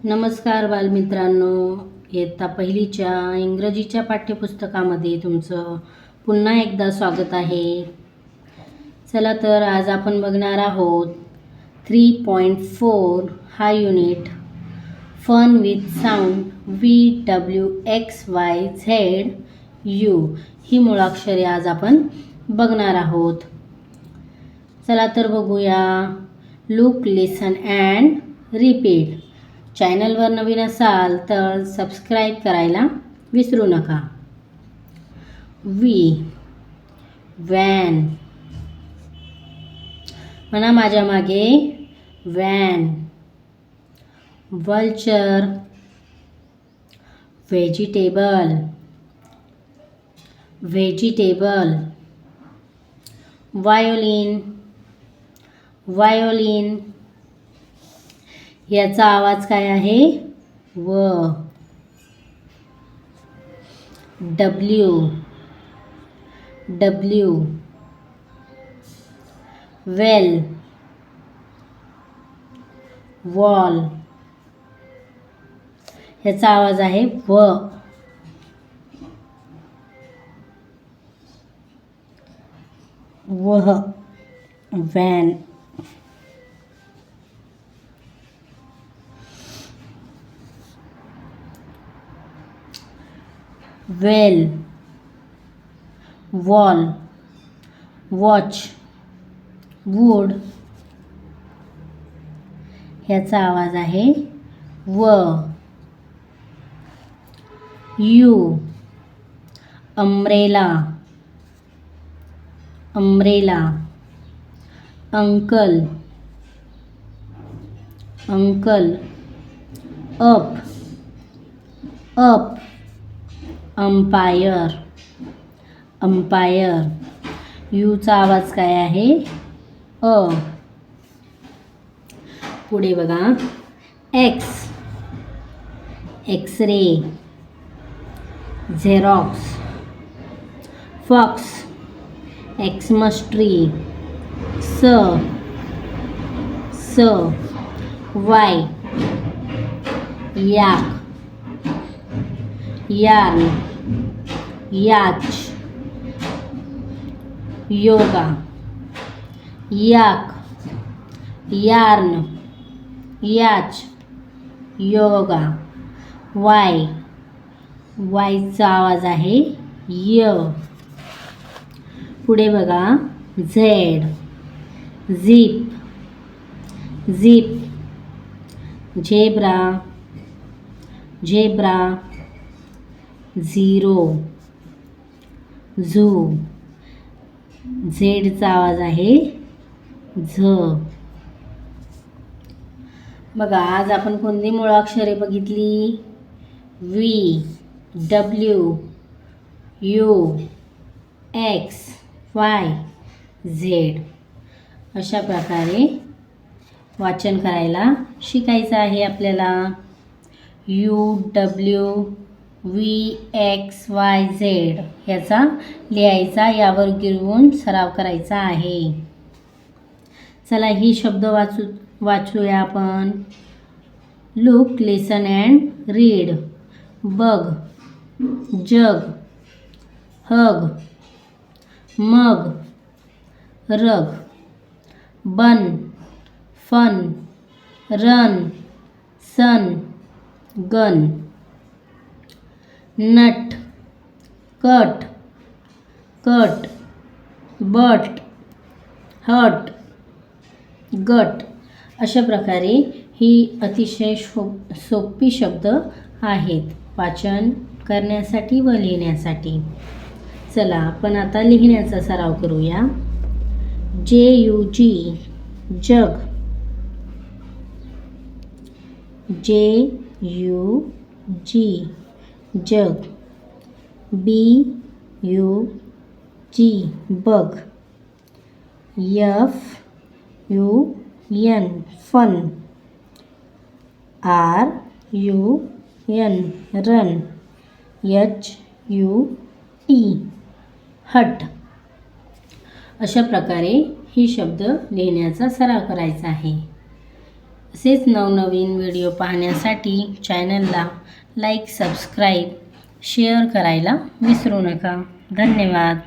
नमस्कार बालमित्रांनो, इयत्ता पहिलीच्या इंग्रजीच्या पाठ्यपुस्तकामध्ये तुमचं पुन्हा एकदा स्वागत आहे. चला तर आज आपण बघणार आहोत 3.4 हा unit fun with sound VWXYZU ही मुळाक्षरे आज आपण बघणार आहोत. चला तर बघूया. Look, listen and repeat. चॅनलवर नवीन असाल तर सबस्क्राईब करायला विसरू नका. V, van. म्हणा माझ्या मागे, van. Vulture, vegetable, vegetable. Violin, violin. याचा आवाज काय आहे? व. W, W. Well, wall. याचा आवाज आहे व. वह, van. Well, wall, watch, wood. ह्याचा आवाज आहे व. U, umbrella, umbrella. Uncle, uncle. Up, up. Umpire, umpire. यूचा आवाज काय आहे? अ. पुढे बघा. X, X ray, Xerox. Fox, Xmas tree. स, स. वाय, याक, यार्न, याच. योगा, याक, यार्न, याच. योगा. वाय, वायचा आवाज आहे य. पुढे बघा. Z, zip, zip. Zebra, zebra. Zero, zoo. झेडचा आवाज आहे झ. बघा आज आपण कोणती मुळाक्षरे बघितली? V, W, U, X, Y, Z. अशा प्रकारे वाचन करायला शिकायचं आहे आपल्याला. यू, डब्ल्यू, VXYZ ह्याचा लिहायचा, यावर गिरवून सराव करायचा आहे. चला ही शब्द वाचूया आपण. Look, listen and read. Bug, jug, hug, mug, rug. Bun, fun, run, sun, gun. Nut, cut, cut, but, hut, gut. अशा प्रकारे ही अतिशय सोपी शब्द आहेत वाचन करण्यासाठी व लिहिण्यासाठी. चला आपण आता लिहिण्याचा सराव करूया. JUG, जग. JUG, jug. BUG, bug. FUN, fun. RUN, run. HUT, hut. अशा प्रकारे ही शब्द लिहिण्याचा सराव करायचा आहे. असेच नवनवीन व्हिडिओ पाहण्यासाठी चॅनलला लाईक, सबस्क्राईब, शेअर करायला विसरू नका. धन्यवाद.